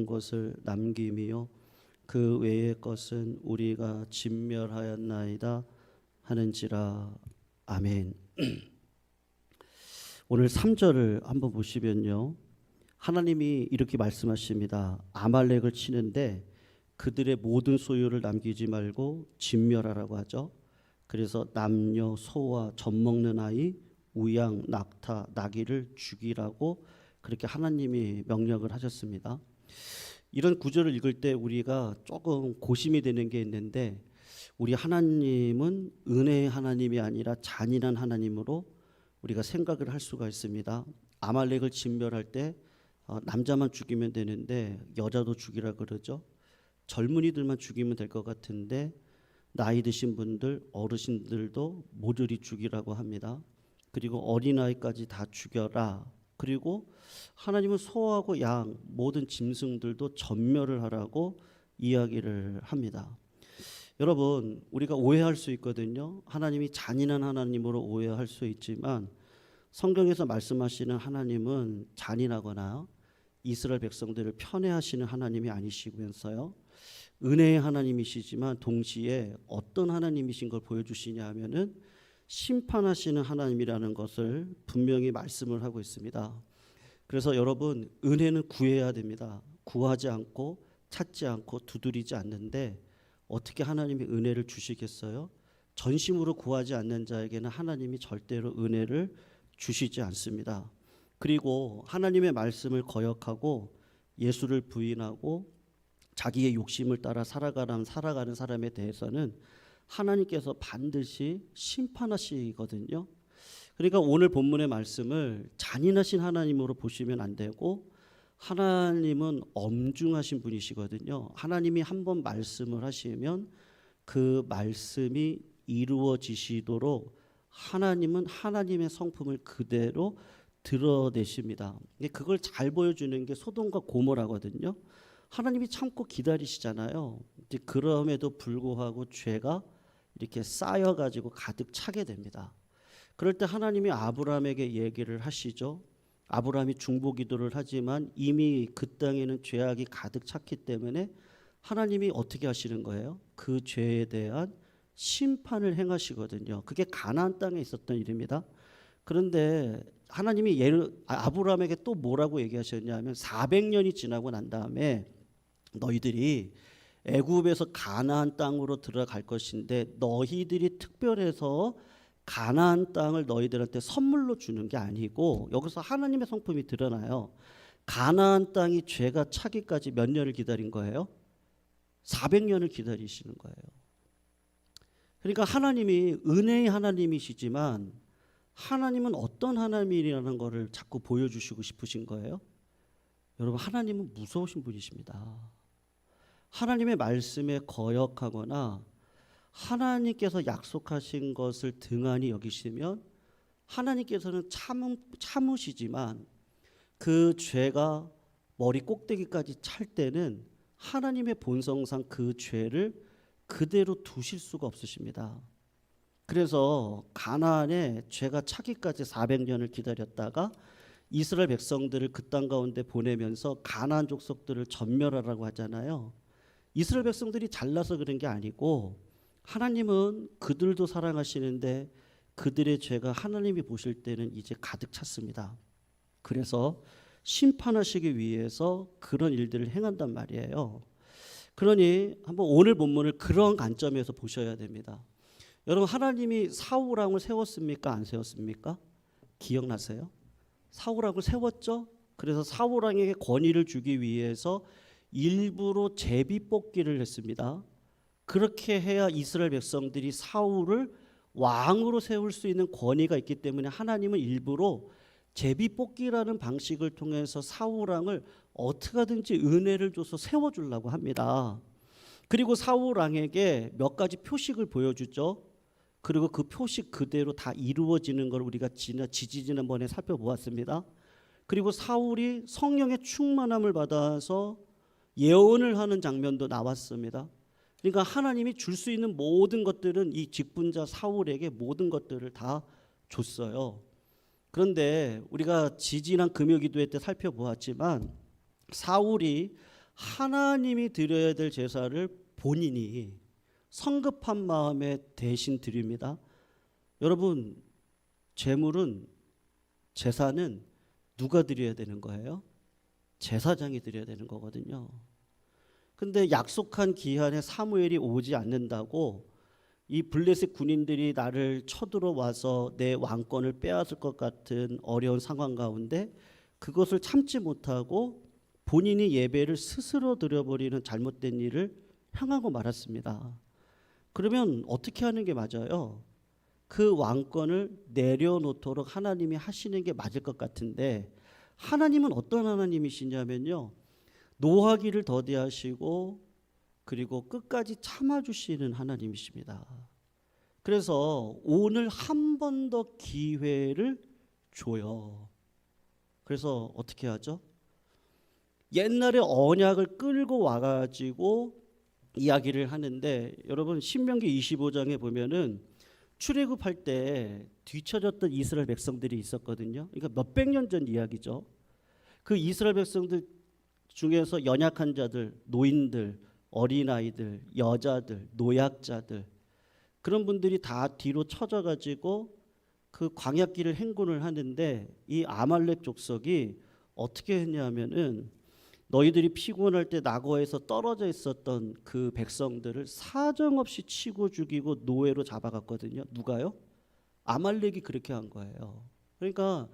것을 남김이요 그 외의 것은 우리가 진멸하였나이다 하는지라. 아멘. 오늘 3절을 한번 보시면요, 하나님이 이렇게 말씀하십니다. 아말렉을 치는데 그들의 모든 소유를 남기지 말고 진멸하라고 하죠. 그래서 남녀 소와 젖먹는 아이, 우양, 낙타, 나귀를 죽이라고 그렇게 하나님이 명령을 하셨습니다. 이런 구절을 읽을 때 우리가 조금 고심이 되는 게 있는데, 우리 하나님은 은혜의 하나님이 아니라 잔인한 하나님으로 우리가 생각을 할 수가 있습니다. 아말렉을 진멸할 때 남자만 죽이면 되는데 여자도 죽이라 그러죠. 젊은이들만 죽이면 될 것 같은데 나이 드신 분들, 어르신들도 모조리 죽이라고 합니다. 그리고 어린아이까지 다 죽여라. 그리고 하나님은 소하고 양, 모든 짐승들도 전멸을 하라고 이야기를 합니다. 여러분, 우리가 오해할 수 있거든요. 하나님이 잔인한 하나님으로 오해할 수 있지만 성경에서 말씀하시는 하나님은 잔인하거나 이스라엘 백성들을 편애하시는 하나님이 아니시면서요, 은혜의 하나님이시지만 동시에 어떤 하나님이신 걸 보여주시냐 하면은 심판하시는 하나님이라는 것을 분명히 말씀을 하고 있습니다. 그래서 여러분, 은혜는 구해야 됩니다. 구하지 않고 찾지 않고 두드리지 않는데 어떻게 하나님이 은혜를 주시겠어요? 전심으로 구하지 않는 자에게는 하나님이 절대로 은혜를 주시지 않습니다. 그리고 하나님의 말씀을 거역하고 예수를 부인하고 자기의 욕심을 따라 살아가는 사람에 대해서는 하나님께서 반드시 심판하시거든요. 그러니까 오늘 본문의 말씀을 잔인하신 하나님으로 보시면 안 되고, 하나님은 엄중하신 분이시거든요. 하나님이 한번 말씀을 하시면 그 말씀이 이루어지시도록 하나님은 하나님의 성품을 그대로 드러내십니다. 그걸 잘 보여주는 게 소돔과 고모라거든요. 하나님이 참고 기다리시잖아요. 그럼에도 불구하고 죄가 이렇게 쌓여가지고 가득 차게 됩니다. 그럴 때 하나님이 아브라함에게 얘기를 하시죠. 아브라함이 중보기도를 하지만 이미 그 땅에는 죄악이 가득 찼기 때문에 하나님이 어떻게 하시는 거예요? 그 죄에 대한 심판을 행하시거든요. 그게 가나안 땅에 있었던 일입니다. 그런데 하나님이 아브라함에게 또 뭐라고 얘기하셨냐면 400년이 지나고 난 다음에 너희들이 애굽에서 가나안 땅으로 들어갈 것인데 너희들이 특별해서 가나안 땅을 너희들한테 선물로 주는 게 아니고, 여기서 하나님의 성품이 드러나요. 가나안 땅이 죄가 차기까지 몇 년을 기다린 거예요? 400년을 기다리시는 거예요. 그러니까 하나님이 은혜의 하나님이시지만 하나님은 어떤 하나님이라는 것을 자꾸 보여주시고 싶으신 거예요. 여러분, 하나님은 무서우신 분이십니다. 하나님의 말씀에 거역하거나 하나님께서 약속하신 것을 등한히 여기시면 하나님께서는 참으시지만 그 죄가 머리 꼭대기까지 찰 때는 하나님의 본성상 그 죄를 그대로 두실 수가 없으십니다. 그래서 가나안에 죄가 차기까지 400년을 기다렸다가 이스라엘 백성들을 그 땅 가운데 보내면서 가나안 족속들을 전멸하라고 하잖아요. 이스라엘 백성들이 잘나서 그런 게 아니고 하나님은 그들도 사랑하시는데 그들의 죄가 하나님이 보실 때는 이제 가득 찼습니다. 그래서 심판하시기 위해서 그런 일들을 행한단 말이에요. 그러니 한번 오늘 본문을 그런 관점에서 보셔야 됩니다. 여러분, 하나님이 사울왕을 세웠습니까? 안 세웠습니까? 기억나세요? 사울왕을 세웠죠? 그래서 사울왕에게 권위를 주기 위해서 일부러 제비뽑기를 했습니다. 그렇게 해야 이스라엘 백성들이 사울을 왕으로 세울 수 있는 권위가 있기 때문에 하나님은 일부러 제비뽑기라는 방식을 통해서 사울왕을 어떻게 하든지 은혜를 줘서 세워주려고 합니다. 그리고 사울왕에게 몇 가지 표식을 보여주죠. 그리고 그 표식 그대로 다 이루어지는 걸 우리가 지지난번에 살펴보았습니다. 그리고 사울이 성령의 충만함을 받아서 예언을 하는 장면도 나왔습니다. 그러니까 하나님이 줄 수 있는 모든 것들은 이 직분자 사울에게 모든 것들을 다 줬어요. 그런데 우리가 지지난 금요기도회 때 살펴보았지만 사울이 하나님이 드려야 될 제사를 본인이 성급한 마음에 대신 드립니다. 여러분, 제사는 누가 드려야 되는 거예요? 제사장이 드려야 되는 거거든요. 근데 약속한 기한에 사무엘이 오지 않는다고 이 블레셋 군인들이 나를 쳐들어와서 내 왕권을 빼앗을 것 같은 어려운 상황 가운데 그것을 참지 못하고 본인이 예배를 스스로 드려버리는 잘못된 일을 행하고 말았습니다. 그러면 어떻게 하는 게 맞아요? 그 왕권을 내려놓도록 하나님이 하시는 게 맞을 것 같은데, 하나님은 어떤 하나님이시냐면요, 노하기를 더디하시고 그리고 끝까지 참아주시는 하나님이십니다. 그래서 오늘 한 번 더 기회를 줘요. 그래서 어떻게 하죠? 옛날에 언약을 끌고 와가지고 이야기를 하는데, 여러분 신명기 25장에 보면은 출애굽할 때 뒤처졌던 이스라엘 백성들이 있었거든요. 그러니까 몇백 년 전 이야기죠. 그 이스라엘 백성들 중에서 연약한 자들, 노인들, 어린아이들, 여자들, 노약자들, 그런 분들이 다 뒤로 쳐져 가지고 그 광야길을 행군을 하는데, 이 아말렉 족속이 어떻게 했냐면은 너희들이 피곤할 때 낙원에서 떨어져 있었던 그 백성들을 사정없이 치고 죽이고 노예로 잡아갔거든요. 누가요? 아말렉이 그렇게 한 거예요. 그러니까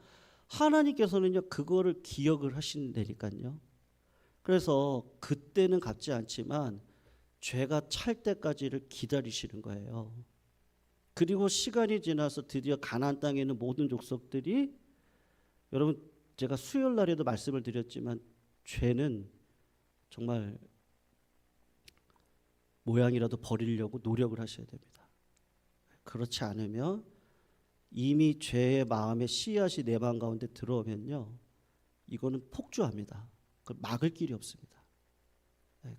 하나님께서는요, 그거를 기억을 하신다니까요. 그래서 그때는 갚지 않지만 죄가 찰 때까지를 기다리시는 거예요. 그리고 시간이 지나서 드디어 가나안 땅에 있는 모든 족속들이, 여러분 제가 수요일 날에도 말씀을 드렸지만 죄는 정말 모양이라도 버리려고 노력을 하셔야 됩니다. 그렇지 않으면 이미 죄의 마음의 씨앗이 내 마음 가운데 들어오면요, 이거는 폭주합니다. 그걸 막을 길이 없습니다.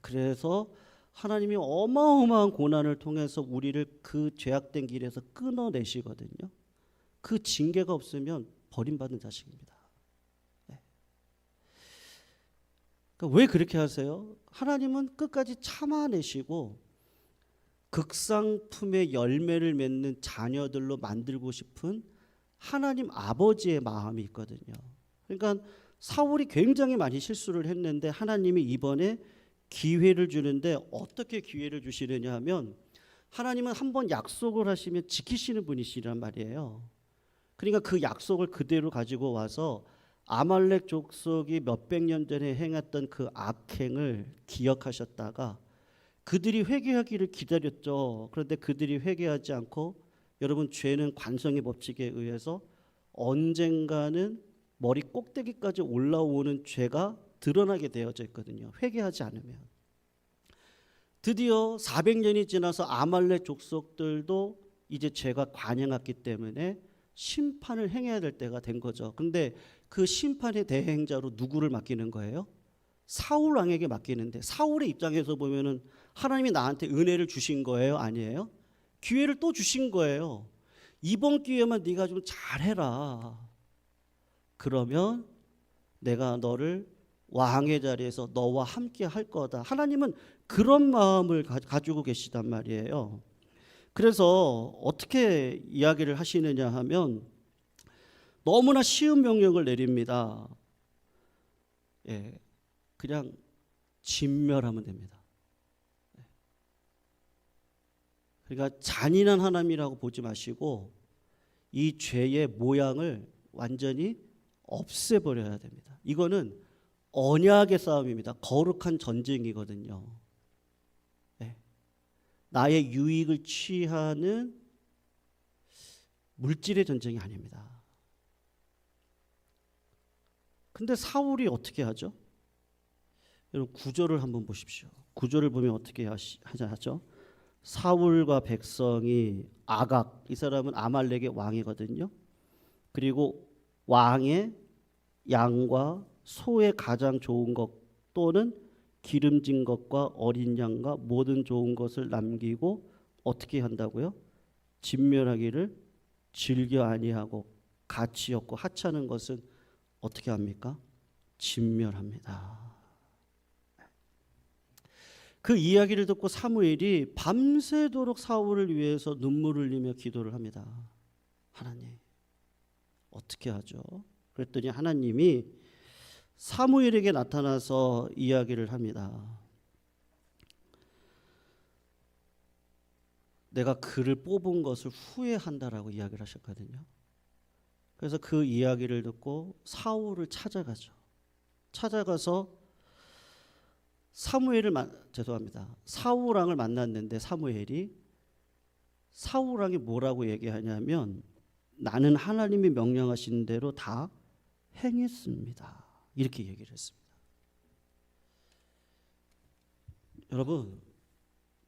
그래서 하나님이 어마어마한 고난을 통해서 우리를 그 죄악된 길에서 끊어내시거든요. 그 징계가 없으면 버림받은 자식입니다. 그러니까 왜 그렇게 하세요? 하나님은 끝까지 참아내시고 극상품의 열매를 맺는 자녀들로 만들고 싶은 하나님 아버지의 마음이 있거든요. 그러니까 사울이 굉장히 많이 실수를 했는데 하나님이 이번에 기회를 주는데, 어떻게 기회를 주시느냐 하면, 하나님은 한번 약속을 하시면 지키시는 분이시란 말이에요. 그러니까 그 약속을 그대로 가지고 와서 아말렉 족속이 몇백 년 전에 행했던 그 악행을 기억하셨다가 그들이 회개하기를 기다렸죠. 그런데 그들이 회개하지 않고, 여러분 죄는 관성의 법칙에 의해서 언젠가는 머리 꼭대기까지 올라오는 죄가 드러나게 되어져 있거든요. 회개하지 않으면. 드디어 400년이 지나서 아말렉 족속들도 이제 죄가 관영했기 때문에 심판을 행해야 될 때가 된 거죠. 그런데 그 심판의 대행자로 누구를 맡기는 거예요? 사울 왕에게 맡기는데, 사울의 입장에서 보면은 하나님이 나한테 은혜를 주신 거예요? 아니에요? 기회를 또 주신 거예요. 이번 기회만 네가 좀 잘해라. 그러면 내가 너를 왕의 자리에서 너와 함께 할 거다. 하나님은 그런 마음을 가지고 계시단 말이에요. 그래서 어떻게 이야기를 하시느냐 하면, 너무나 쉬운 명령을 내립니다. 그냥 진멸하면 됩니다. 그러니까 잔인한 하나님이라고 보지 마시고 이 죄의 모양을 완전히 없애버려야 됩니다. 이거는 언약의 싸움입니다. 거룩한 전쟁이거든요. 나의 유익을 취하는 물질의 전쟁이 아닙니다. 근데 사울이 어떻게 하죠? 여러분 구절을 한번 보십시오. 구절을 보면 어떻게 하죠? 사울과 백성이 아각, 이 사람은 아말렉의 왕이거든요. 그리고 왕의 양과 소의 가장 좋은 것 또는 기름진 것과 어린 양과 모든 좋은 것을 남기고 어떻게 한다고요? 진멸하기를 즐겨 아니하고 가치 없고 하찮은 것은 어떻게 합니까? 진멸합니다. 그 이야기를 듣고 사무엘이 밤새도록 사울을 위해서 눈물을 흘리며 기도를 합니다. 하나님, 어떻게 하죠? 그랬더니 하나님이 사무엘에게 나타나서 이야기를 합니다. 내가 그를 뽑은 것을 후회한다라고 이야기를 하셨거든요. 그래서 그 이야기를 듣고 사울을 찾아가죠. 찾아가서 사울왕을 만났는데 사울왕이 뭐라고 얘기하냐면 나는 하나님이 명령하신 대로 다 행했습니다. 이렇게 얘기를 했습니다. 여러분,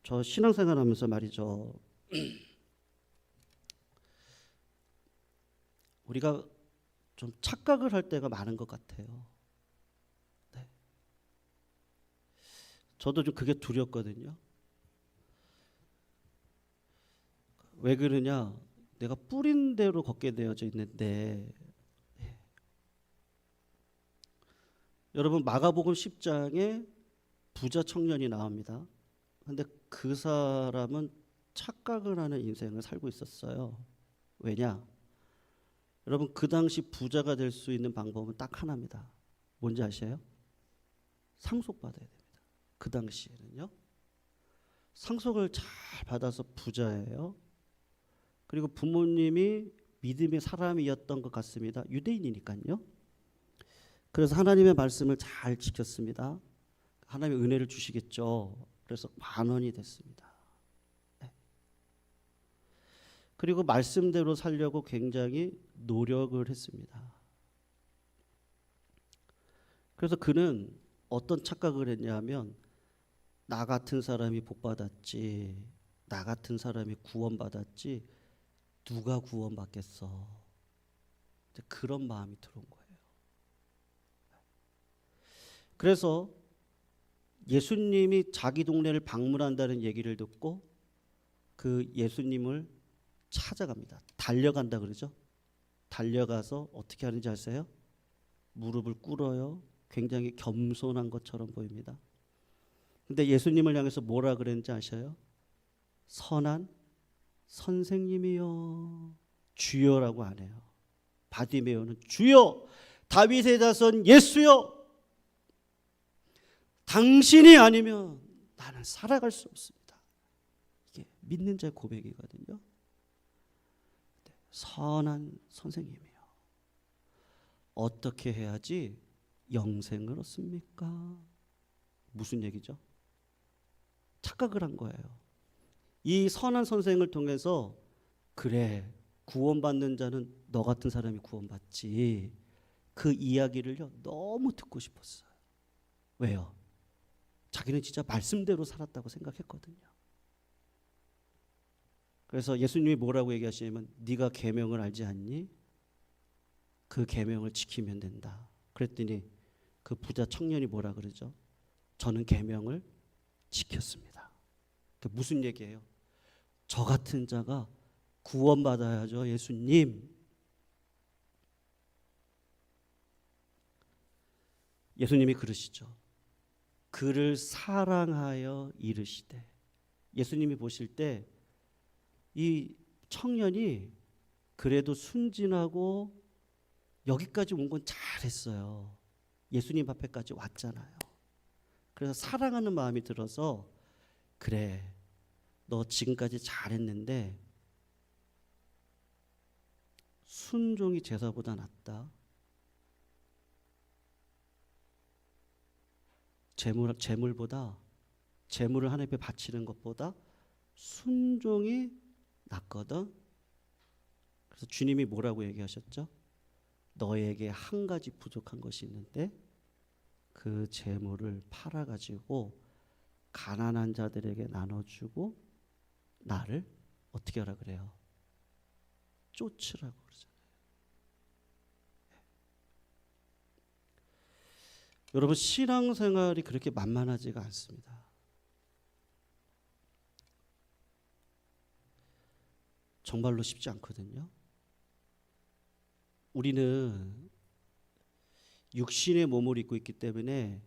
저 신앙생활 하면서 말이죠. 우리가 좀 착각을 할 때가 많은 것 같아요. 네. 저도 좀 그게 두렵거든요. 왜 그러냐? 내가 뿌린 대로 걷게 되어져 있는데, 네. 여러분, 마가복음 10장에 부자 청년이 나옵니다. 근데 그 사람은 착각을 하는 인생을 살고 있었어요. 왜냐? 여러분, 그 당시 부자가 될 수 있는 방법은 딱 하나입니다. 뭔지 아세요? 상속받아야 됩니다. 그 당시에는요. 상속을 잘 받아서 부자예요. 그리고 부모님이 믿음의 사람이었던 것 같습니다. 유대인이니까요. 그래서 하나님의 말씀을 잘 지켰습니다. 하나님의 은혜를 주시겠죠. 그래서 관원이 됐습니다. 네. 그리고 말씀대로 살려고 굉장히 노력을 했습니다. 그래서 그는 어떤 착각을 했냐면 나 같은 사람이 복받았지, 나 같은 사람이 구원받았지 누가 구원받겠어. 그런 마음이 들어온 거예요. 그래서 예수님이 자기 동네를 방문한다는 얘기를 듣고 그 예수님을 찾아갑니다. 달려간다 그러죠. 달려가서 어떻게 하는지 아세요? 무릎을 꿇어요. 굉장히 겸손한 것처럼 보입니다. 근데 예수님을 향해서 뭐라 그랬는지 아셔요? 선한 선생님이요. 주여라고 안 해요. 바디메오는 주여, 다윗의 자손 예수여, 당신이 아니면 나는 살아갈 수 없습니다. 이게 믿는 자의 고백이거든요. 선한 선생님이요. 어떻게 해야지 영생을 얻습니까? 무슨 얘기죠? 착각을 한 거예요. 이 선한 선생을 통해서 그래, 구원받는 자는 너 같은 사람이 구원받지. 그 이야기를요 너무 듣고 싶었어요. 왜요? 자기는 진짜 말씀대로 살았다고 생각했거든요. 그래서 예수님이 뭐라고 얘기하시냐면 네가 계명을 알지 않니? 그 계명을 지키면 된다. 그랬더니 그 부자 청년이 뭐라 그러죠? 저는 계명을 지켰습니다. 무슨 얘기예요? 저 같은 자가 구원받아야죠, 예수님. 예수님이 그러시죠. 그를 사랑하여 이르시되. 예수님이 보실 때 이 청년이 그래도 순진하고 여기까지 온 건 잘했어요. 예수님 앞에까지 왔잖아요. 그래서 사랑하는 마음이 들어서 그래, 너 지금까지 잘했는데 순종이 제사보다 낫다. 재물을 하나님 앞에 바치는 것보다 순종이 낫거든. 그래서 주님이 뭐라고 얘기하셨죠? 너에게 한 가지 부족한 것이 있는데 그 재물을 팔아가지고 가난한 자들에게 나눠주고 나를 어떻게 하라 그래요? 쫓으라고 그러잖아요. 여러분, 신앙생활이 그렇게 만만하지가 않습니다. 정말로 쉽지 않거든요. 우리는 육신의 몸을 입고 있기 때문에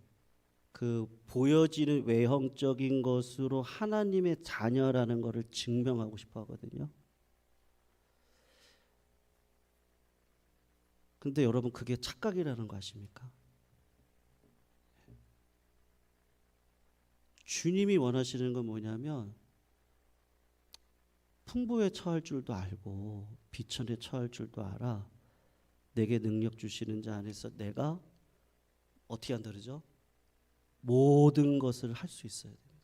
그 보여지는 외형적인 것으로 하나님의 자녀라는 것을 증명하고 싶어 하거든요. 근데 여러분 그게 착각이라는 거 아십니까? 주님이 원하시는 건 뭐냐면 풍부에 처할 줄도 알고 비천에 처할 줄도 알아. 내게 능력 주시는 자 안에서 내가 어떻게 한다 그러죠? 모든 것을 할 수 있어야 됩니다.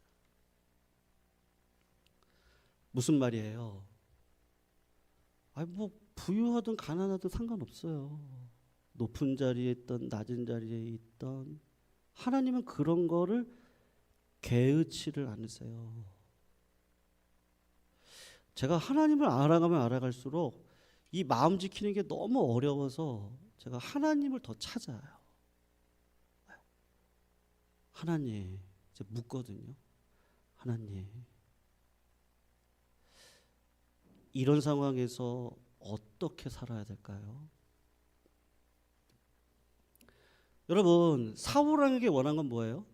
무슨 말이에요? 아니 뭐 부유하든 가난하든 상관없어요. 높은 자리에 있던 낮은 자리에 있던 하나님은 그런 거를 개의치를 않으세요. 제가 하나님을 알아가면 알아갈수록 이 마음 지키는 게 너무 어려워서 제가 하나님을 더 찾아요. 하나님 이제 묻거든요. 하나님 이런 상황에서 어떻게 살아야 될까요? 여러분 사울왕에게 원한 건 뭐예요?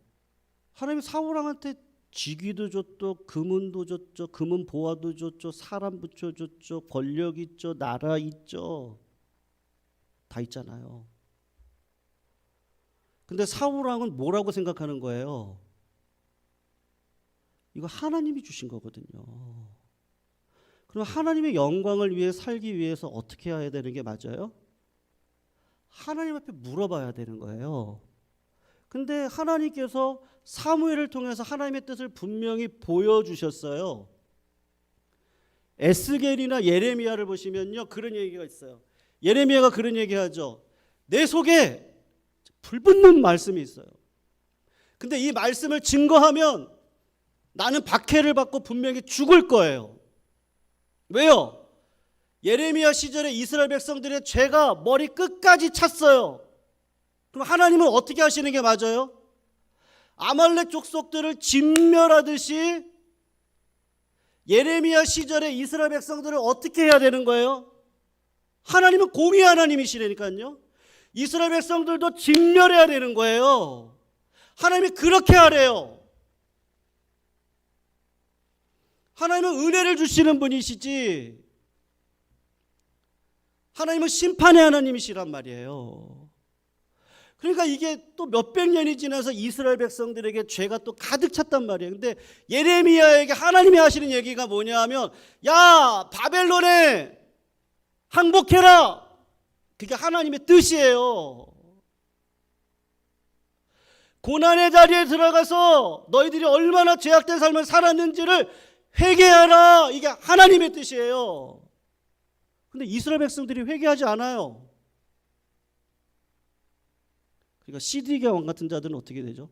하나님이 사울왕한테 직위도 줬죠, 금은도 줬죠, 금은 보화도 줬죠, 사람 붙여줬죠, 권력 있죠, 나라 있죠, 다 있잖아요. 근데 사울왕은 뭐라고 생각하는 거예요? 이거 하나님이 주신 거거든요. 그럼 하나님의 영광을 위해 살기 위해서 어떻게 해야 되는 게 맞아요? 하나님 앞에 물어봐야 되는 거예요. 근데 하나님께서 사무엘을 통해서 하나님의 뜻을 분명히 보여주셨어요. 에스겔이나 예레미야를 보시면요 그런 얘기가 있어요. 예레미야가 그런 얘기하죠. 내 속에 불붙는 말씀이 있어요. 근데 이 말씀을 증거하면 나는 박해를 받고 분명히 죽을 거예요. 왜요? 예레미야 시절에 이스라엘 백성들의 죄가 머리 끝까지 찼어요. 그럼 하나님은 어떻게 하시는 게 맞아요? 아말렉 족속들을 진멸하듯이 예레미야 시절에 이스라엘 백성들을 어떻게 해야 되는 거예요? 하나님은 공의 하나님이시라니까요. 이스라엘 백성들도 진멸해야 되는 거예요. 하나님이 그렇게 하래요. 하나님은 은혜를 주시는 분이시지 하나님은 심판의 하나님이시란 말이에요. 그러니까 이게 또 몇백 년이 지나서 이스라엘 백성들에게 죄가 또 가득 찼단 말이에요. 근데 예레미야에게 하나님이 하시는 얘기가 뭐냐 하면 야 바벨론에 항복해라. 그게 하나님의 뜻이에요. 고난의 자리에 들어가서 너희들이 얼마나 죄악된 삶을 살았는지를 회개하라. 이게 하나님의 뜻이에요. 근데 이스라엘 백성들이 회개하지 않아요. 그러니까 시드기야 왕 같은 자들은 어떻게 되죠?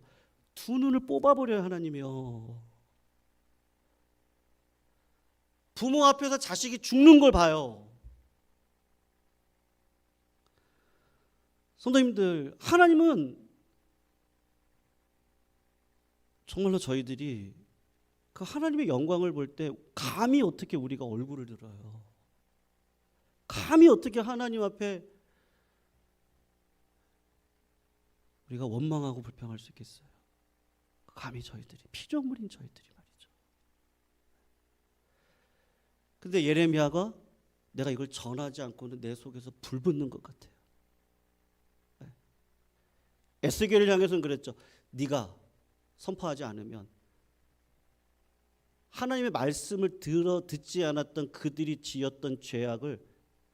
두 눈을 뽑아버려요. 하나님이요. 부모 앞에서 자식이 죽는 걸 봐요. 성도님들, 하나님은 정말로 저희들이 그 하나님의 영광을 볼 때 감히 어떻게 우리가 얼굴을 들어요? 감히 어떻게 하나님 앞에 우리가 원망하고 불평할 수 있겠어요? 감히 저희들이, 피조물인 저희들이 말이죠. 근데 예레미야가 내가 이걸 전하지 않고는 내 속에서 불붙는 것 같아요. 에스겔을 향해서는 그랬죠. 네가 선포하지 않으면 하나님의 말씀을 듣지 않았던 그들이 지었던 죄악을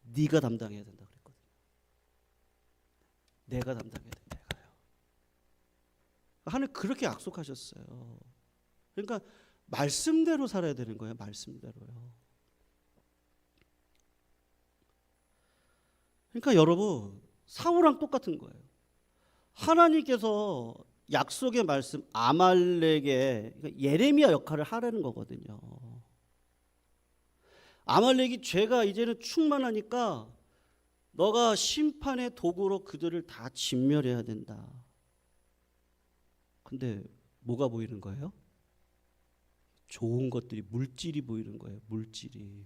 네가 담당해야 된다 그랬거든요. 내가 담당해야 된다. 내가요. 하나님 그렇게 약속하셨어요. 그러니까 말씀대로 살아야 되는 거예요. 말씀대로요. 그러니까 여러분 사울랑 똑같은 거예요. 하나님께서 약속의 말씀 아말렉의 그러니까 예레미야 역할을 하라는 거거든요. 아말렉이 죄가 이제는 충만하니까 너가 심판의 도구로 그들을 다 진멸해야 된다. 근데 뭐가 보이는 거예요? 좋은 것들이, 물질이 보이는 거예요. 물질이.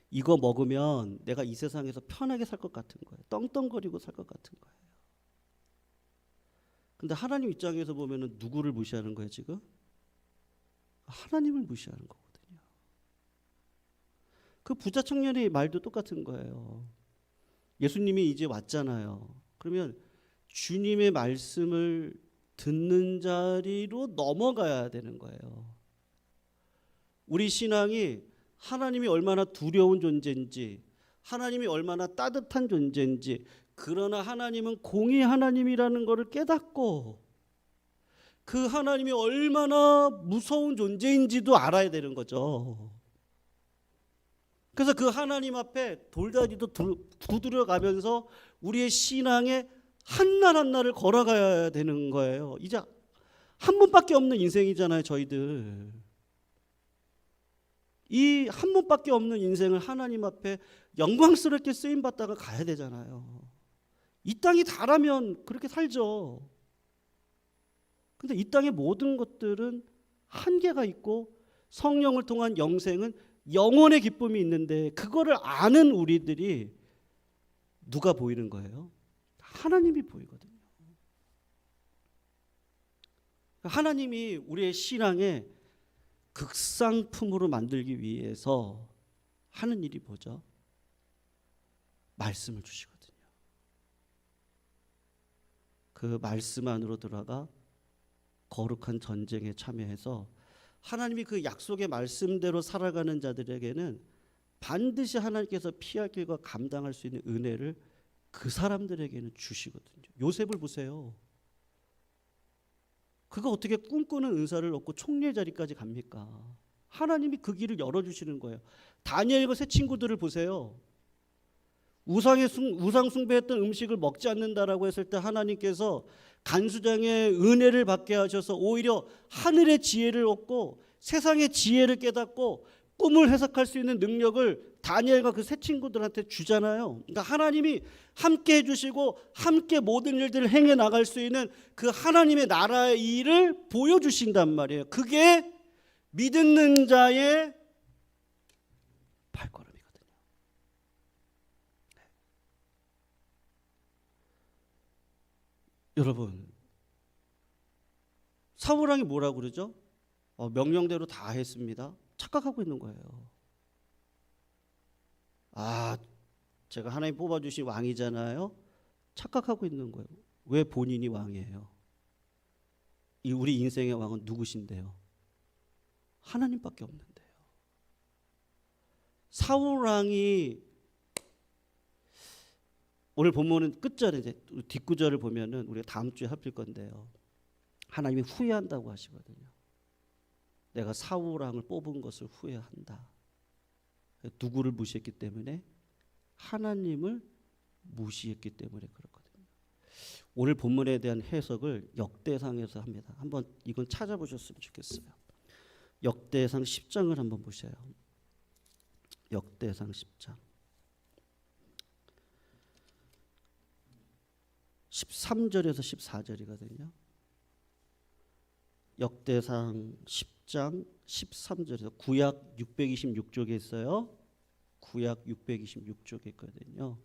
이거 먹으면 내가 이 세상에서 편하게 살 것 같은 거예요. 떵떵거리고 살 것 같은 거예요. 근데 하나님 입장에서 보면은 누구를 무시하는 거예요, 지금? 하나님을 무시하는 거거든요. 그 부자 청년의 말도 똑같은 거예요. 예수님이 이제 왔잖아요. 그러면 주님의 말씀을 듣는 자리로 넘어가야 되는 거예요. 우리 신앙이 하나님이 얼마나 두려운 존재인지, 하나님이 얼마나 따뜻한 존재인지, 그러나 하나님은 공의 하나님이라는 것을 깨닫고 그 하나님이 얼마나 무서운 존재인지도 알아야 되는 거죠. 그래서 그 하나님 앞에 돌다리도 두드려 가면서 우리의 신앙의 한날 한날을 걸어가야 되는 거예요. 이제 한 번밖에 없는 인생이잖아요, 저희들. 이 한 번밖에 없는 인생을 하나님 앞에 영광스럽게 쓰임 받다가 가야 되잖아요. 이 땅이 다라면 그렇게 살죠. 근데 이 땅의 모든 것들은 한계가 있고 성령을 통한 영생은 영원의 기쁨이 있는데, 그거를 아는 우리들이 누가 보이는 거예요? 하나님이 보이거든요. 하나님이 우리의 신앙의 극상품으로 만들기 위해서 하는 일이 뭐죠? 말씀을 주시거든요. 그 말씀 안으로 들어가 거룩한 전쟁에 참여해서 하나님이 그 약속의 말씀대로 살아가는 자들에게는 반드시 하나님께서 피할 길과 감당할 수 있는 은혜를 그 사람들에게는 주시거든요. 요셉을 보세요. 그가 어떻게 꿈꾸는 은사를 얻고 총리의 자리까지 갑니까? 하나님이 그 길을 열어주시는 거예요. 다니엘과 세 친구들을 보세요. 우상 숭배했던 음식을 먹지 않는다라고 했을 때 하나님께서 간수장의 은혜를 받게 하셔서 오히려 하늘의 지혜를 얻고 세상의 지혜를 깨닫고 꿈을 해석할 수 있는 능력을 다니엘과 그 세 친구들한테 주잖아요. 그러니까 하나님이 함께 해주시고 함께 모든 일들을 행해 나갈 수 있는 그 하나님의 나라의 일을 보여주신단 말이에요. 그게 믿는 자의 발걸음이거든요. 네. 여러분, 사울왕이 뭐라고 그러죠? 명령대로 다 했습니다. 착각하고 있는 거예요. 제가 하나님 뽑아주신 왕이잖아요. 착각하고 있는 거예요. 왜 본인이 왕이에요? 우리 인생의 왕은 누구신데요? 하나님밖에 없는데요. 사울 왕이 오늘 본문은 끝절에 이제 뒷구절을 보면은 우리가 다음 주에 살필 건데요. 하나님이 후회한다고 하시거든요. 내가 사울 왕을 뽑은 것을 후회한다. 누구를 무시했기 때문에? 하나님을 무시했기 때문에 그렇거든요. 오늘 본문에 대한 해석을 역대상에서 합니다. 한번 이건 찾아보셨으면 좋겠어요. 역대상 10장을 한번 보세요. 역대상 10장 13절에서 14절이거든요. 역대상 10장 13절에서 구약 626쪽에 있어요. 구약 626쪽에 있거든요.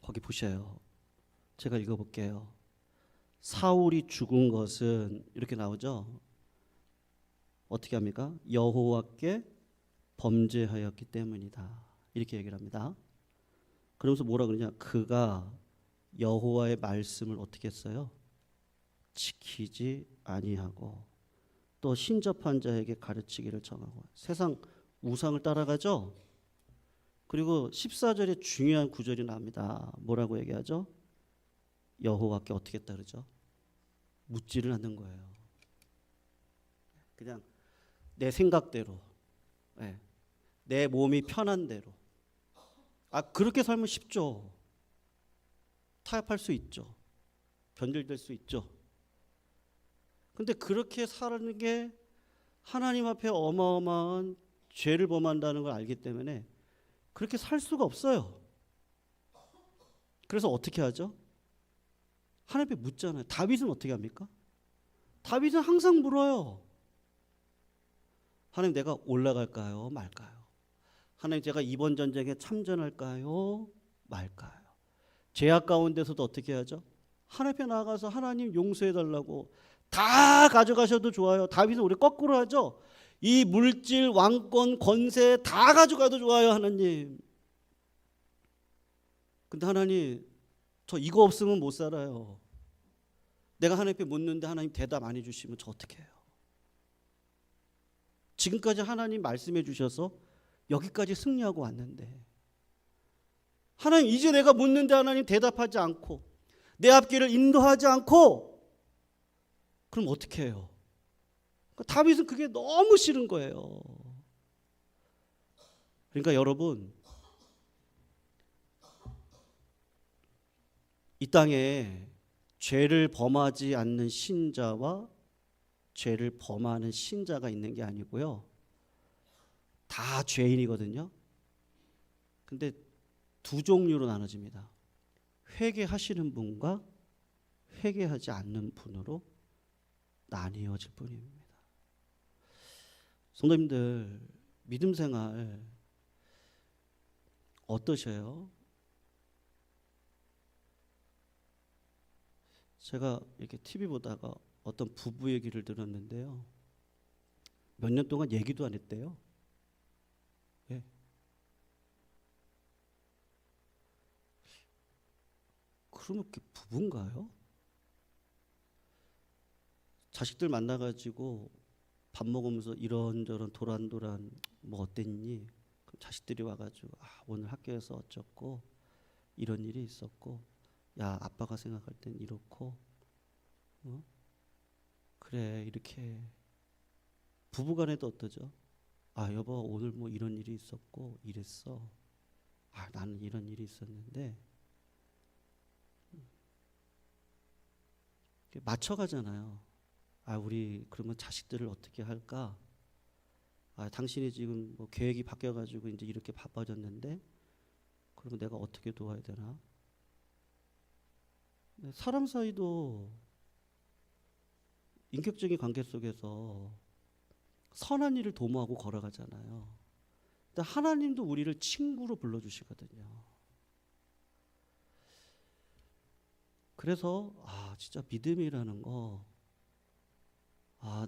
거기 보셔요. 제가 읽어볼게요. 사울이 죽은 것은 이렇게 나오죠. 어떻게 합니까? 여호와께 범죄하였기 때문이다. 이렇게 얘기를 합니다. 그러면서 뭐라 그러냐? 그가 여호와의 말씀을 어떻게 했어요? 지키지 아니하고 또 신접한 자에게 가르치기를 정하고. 세상 우상을 따라가죠. 그리고 14절에 중요한 구절이 나옵니다. 뭐라고 얘기하죠? 여호와께 어떻게 했다 그러죠? 묻지를 않는 거예요. 그냥 내 생각대로, 내 몸이 편한 대로. 그렇게 살면 쉽죠. 타협할 수 있죠. 변질될 수 있죠. 근데 그렇게 사는 게 하나님 앞에 어마어마한 죄를 범한다는 걸 알기 때문에 그렇게 살 수가 없어요. 그래서 어떻게 하죠? 하나님께 묻잖아요. 다윗은 어떻게 합니까? 다윗은 항상 물어요. 하나님, 내가 올라갈까요? 말까요? 하나님, 제가 이번 전쟁에 참전할까요? 말까요? 죄악 가운데서도 어떻게 하죠? 하나님 앞에 나아가서 하나님 용서해달라고. 다 가져가셔도 좋아요. 다윗은 우리 거꾸로 하죠. 이 물질, 왕권, 권세 다 가져가도 좋아요, 하나님. 근데 하나님, 저 이거 없으면 못 살아요. 내가 하나님 앞에 묻는데 하나님 대답 안 해주시면 저 어떻게 해요? 지금까지 하나님 말씀해 주셔서 여기까지 승리하고 왔는데, 하나님 이제 내가 묻는데 하나님 대답하지 않고 내 앞길을 인도하지 않고, 그럼 어떻게 해요? 다윗은 그게 너무 싫은 거예요. 그러니까 여러분, 이 땅에 죄를 범하지 않는 신자와 죄를 범하는 신자가 있는 게 아니고요, 다 죄인이거든요. 근데 두 종류로 나눠집니다. 회개하시는 분과 회개하지 않는 분으로 나뉘어질 뿐입니다. 성도님들, 믿음 생활 어떠셔요? 제가 이렇게 TV 보다가 어떤 부부 얘기를 들었는데요, 몇 년 동안 얘기도 안 했대요. 예. 그러면 그게 부부인가요? 자식들 만나가지고 밥 먹으면서 이런저런 도란도란 뭐 어땠니? 그럼 자식들이 와가지고 오늘 학교에서 어쩌고 이런 일이 있었고, 야 아빠가 생각할 땐 이렇고, 그래 이렇게. 부부간에도 어떠죠? 여보 오늘 뭐 이런 일이 있었고 이랬어. 나는 이런 일이 있었는데. 맞춰가잖아요. 우리 그러면 자식들을 어떻게 할까? 당신이 지금 뭐 계획이 바뀌어가지고 이제 이렇게 바빠졌는데, 그러면 내가 어떻게 도와야 되나? 사람 사이도 인격적인 관계 속에서 선한 일을 도모하고 걸어가잖아요. 근데 하나님도 우리를 친구로 불러주시거든요. 그래서 진짜 믿음이라는 거,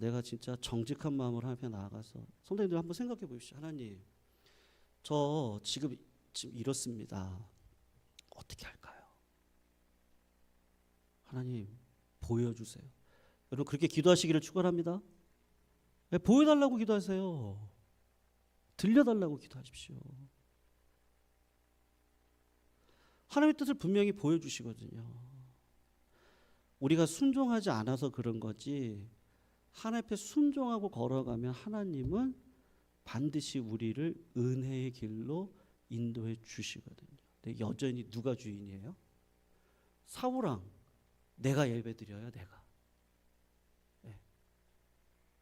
내가 진짜 정직한 마음으로 하나님 앞에 나아가서, 성도님들 한번 생각해 보십시오. 하나님, 저 지금 이렇습니다. 어떻게 할까요? 하나님 보여주세요. 여러분 그렇게 기도하시기를 축원합니다. 보여달라고 기도하세요. 들려달라고 기도하십시오. 하나님의 뜻을 분명히 보여주시거든요. 우리가 순종하지 않아서 그런 거지, 하나님 앞에 순종하고 걸어가면 하나님은 반드시 우리를 은혜의 길로 인도해 주시거든요. 근데 여전히 누가 주인이에요? 사울왕, 내가 예배드려요.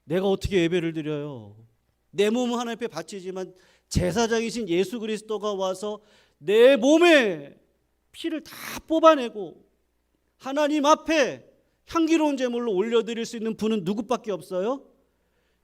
내가 어떻게 예배를 드려요? 내 몸은 하나님 앞에 바치지만 제사장이신 예수 그리스도가 와서 내 몸에 피를 다 뽑아내고 하나님 앞에 향기로운 제물로 올려드릴 수 있는 분은 누구밖에 없어요?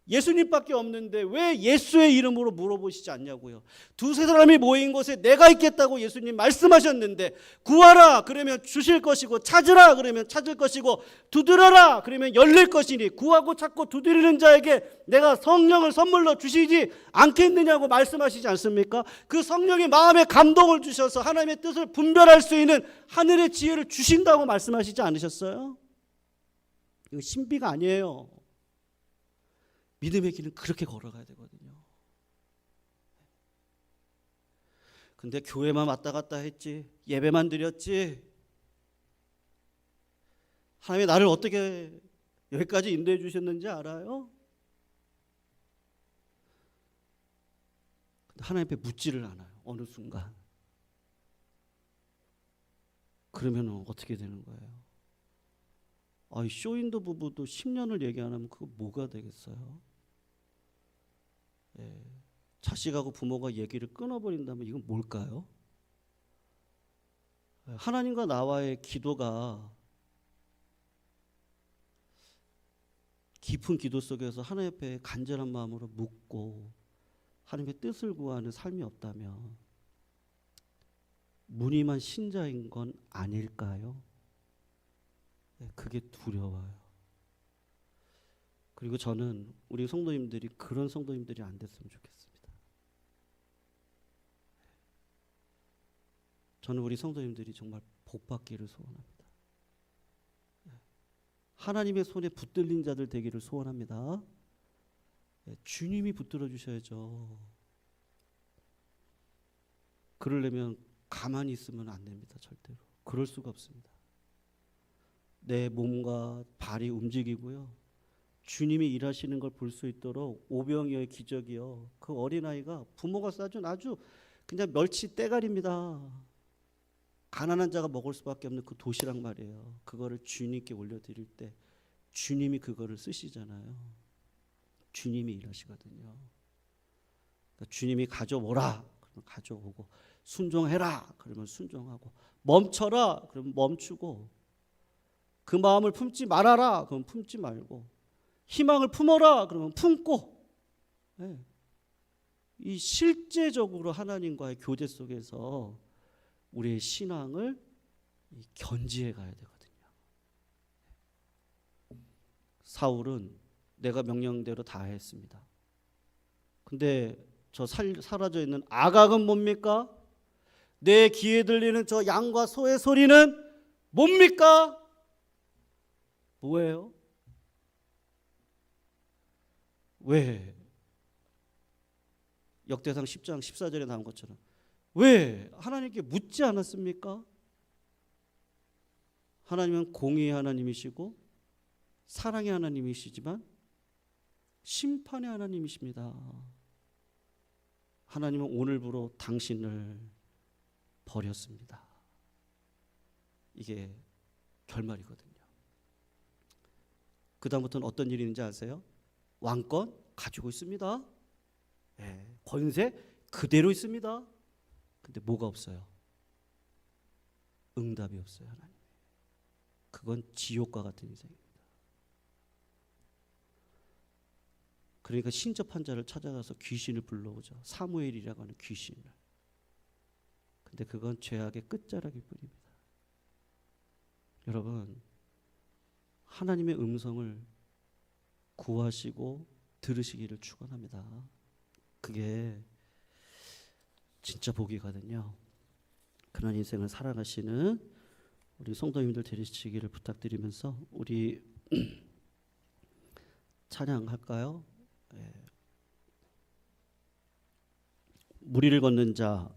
예수님밖에 없는데 왜 예수의 이름으로 물어보시지 않냐고요. 두세 사람이 모인 곳에 내가 있겠다고 예수님 말씀하셨는데, 구하라 그러면 주실 것이고, 찾으라 그러면 찾을 것이고, 두드려라 그러면 열릴 것이니 구하고 찾고 두드리는 자에게 내가 성령을 선물로 주시지 않겠느냐고 말씀하시지 않습니까? 그 성령이 마음에 감동을 주셔서 하나님의 뜻을 분별할 수 있는 하늘의 지혜를 주신다고 말씀하시지 않으셨어요? 이거 신비가 아니에요. 믿음의 길은 그렇게 걸어가야 되거든요. 근데 교회만 왔다 갔다 했지, 예배만 드렸지, 하나님이 나를 어떻게 여기까지 인도해 주셨는지 알아요? 근데 하나님 앞에 묻지를 않아요. 어느 순간. 그러면 어떻게 되는 거예요? 쇼윈도 부부도 10년을 얘기 안 하면 그거 뭐가 되겠어요? 자식하고 부모가 얘기를 끊어버린다면 이건 뭘까요? 하나님과 나와의 기도가 깊은 기도 속에서 하나님 앞에 간절한 마음으로 묻고 하나님의 뜻을 구하는 삶이 없다면 무늬만 신자인 건 아닐까요? 그게 두려워요. 그리고 저는 우리 성도님들이 그런 성도님들이 안 됐으면 좋겠습니다. 저는 우리 성도님들이 정말 복받기를 소원합니다. 하나님의 손에 붙들린 자들 되기를 소원합니다. 주님이 붙들어 주셔야죠. 그러려면 가만히 있으면 안 됩니다. 절대로. 그럴 수가 없습니다. 내 몸과 발이 움직이고요. 주님이 일하시는 걸 볼 수 있도록 오병이어의 기적이요. 그 어린아이가 부모가 싸준 아주 그냥 멸치 떼갈입니다. 가난한 자가 먹을 수밖에 없는 그 도시락 말이에요. 그거를 주님께 올려드릴 때 주님이 그거를 쓰시잖아요. 주님이 일하시거든요. 그러니까 주님이 가져오라 그러면 가져오고, 순종해라 그러면 순종하고, 멈춰라 그러면 멈추고, 그 마음을 품지 말아라 그러면 품지 말고, 희망을 품어라 그러면 품고, 네. 이 실제적으로 하나님과의 교제 속에서 우리의 신앙을 견지해 가야 되거든요. 사울은 내가 명령대로 다 했습니다. 근데 저 사라져 있는 아각은 뭡니까? 내 귀에 들리는 저 양과 소의 소리는 뭡니까? 뭐예요? 왜? 역대상 10장 14절에 나온 것처럼 왜 하나님께 묻지 않았습니까? 하나님은 공의의 하나님이시고 사랑의 하나님이시지만 심판의 하나님이십니다. 하나님은 오늘부로 당신을 버렸습니다. 이게 결말이거든요. 그 다음부터는 어떤 일이 있는지 아세요? 왕권 가지고 있습니다. 권세 그대로 있습니다. 근데 뭐가 없어요? 응답이 없어요. 하나님. 그건 지옥과 같은 인생입니다. 그러니까 신접한 자를 찾아가서 귀신을 불러오죠. 사무엘이라고 하는 귀신을. 근데 그건 죄악의 끝자락일 뿐입니다. 여러분, 하나님의 음성을 구하시고 들으시기를 축원합니다. 그게 진짜 복이거든요. 그런 인생을 살아가시는 우리 성도님들 되시기를 부탁드리면서 우리 찬양할까요? 무리를 걷는 자